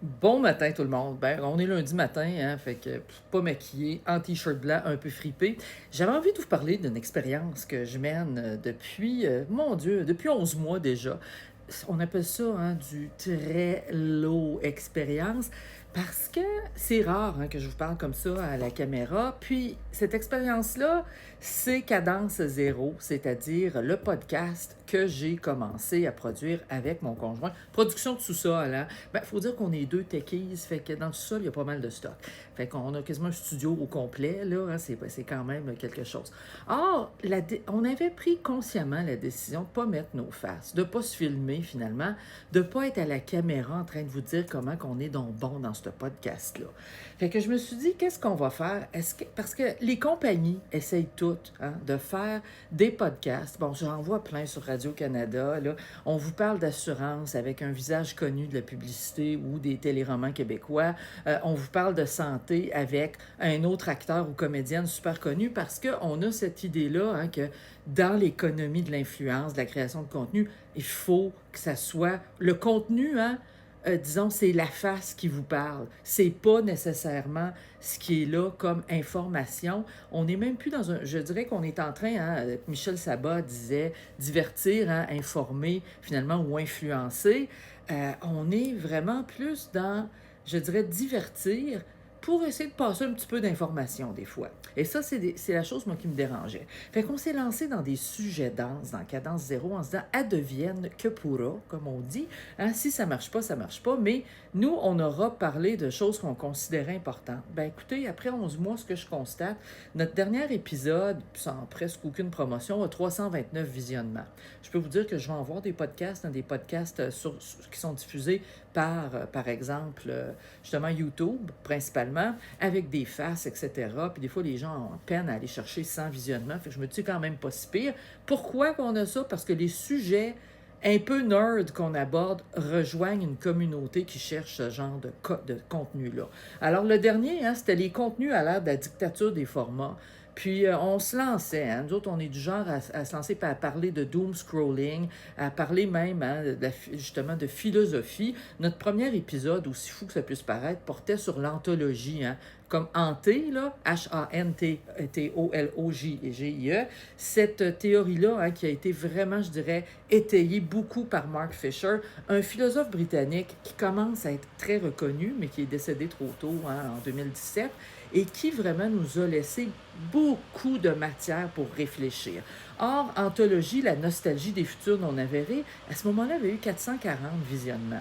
Bon matin tout le monde. Ben, on est lundi matin, hein, fait que pas maquillé, en t-shirt blanc, un peu fripé. J'avais envie de vous parler d'une expérience que je mène depuis, mon Dieu, depuis 11 mois déjà. On appelle ça hein, du très low expérience parce que c'est rare hein, que je vous parle comme ça à la caméra. Puis cette expérience-là, c'est Cadence Zéro, c'est-à-dire le podcast que j'ai commencé à produire avec mon conjoint. Production de sous-sol, hein? Ben, faut dire qu'on est deux techies, fait que dans le sous-sol, il y a pas mal de stock. Fait qu'on a quasiment un studio au complet, là, hein, c'est quand même quelque chose. Or, on avait pris consciemment la décision de ne pas mettre nos faces, de ne pas se filmer finalement, de ne pas être à la caméra en train de vous dire comment qu'on est donc bon dans ce podcast-là. Fait que je me suis dit, qu'est-ce qu'on va faire? Parce que les compagnies essayent toutes hein, de faire des podcasts. Bon, j'en vois plein sur Radio-Canada. Là. On vous parle d'assurance avec un visage connu de la publicité ou des téléromans québécois. On vous parle de santé avec un autre acteur ou comédienne super connu parce qu'on a cette idée-là hein, que dans l'économie de l'influence, de la création de contenu, il faut que ça soit le contenu, hein, disons, c'est la face qui vous parle. C'est pas nécessairement ce qui est là comme information. On n'est même plus dans un... Je dirais qu'on est en train, hein, Michel Sabat disait, divertir, hein, informer finalement ou influencer. On est vraiment plus dans, je dirais, divertir pour essayer de passer un petit peu d'informations des fois. Et ça, c'est la chose, moi, qui me dérangeait. Fait qu'on s'est lancé dans des sujets denses, dans Cadence Zéro, en se disant « addevienne que pourra », comme on dit. Hein, si ça marche pas, ça marche pas. Mais nous, on aura parlé de choses qu'on considérait importantes. Ben écoutez, après 11 mois, ce que je constate, notre dernier épisode, sans presque aucune promotion, a 329 visionnements. Je peux vous dire que je vais en voir des podcasts, hein, des podcasts qui sont diffusés par exemple, justement YouTube, principalement, avec des faces, etc. Puis des fois, les gens ont peine à aller chercher 100 visionnements. Fait que je me dis, c'est quand même pas si pire. Pourquoi qu'on a ça? Parce que les sujets un peu nerd qu'on aborde rejoignent une communauté qui cherche ce genre de contenu-là. Alors, le dernier, hein, c'était les contenus à l'ère de la dictature des formats. Puis, on se lançait. Hein. Nous autres, on est du genre à se lancer à parler de doom scrolling, à parler même hein, justement de philosophie. Notre premier épisode, aussi fou que ça puisse paraître, portait sur l'anthologie. Hein, comme hanté, là, H-A-N-T-O-L-O-J-E. Cette théorie-là, hein, qui a été vraiment, je dirais, étayée beaucoup par Mark Fisher, un philosophe britannique qui commence à être très reconnu, mais qui est décédé trop tôt, hein, en 2017, et qui vraiment nous a laissé beaucoup de matière pour réfléchir. Or, Anthologie, la nostalgie des futurs non avérés, à ce moment-là, avait eu 440 visionnements.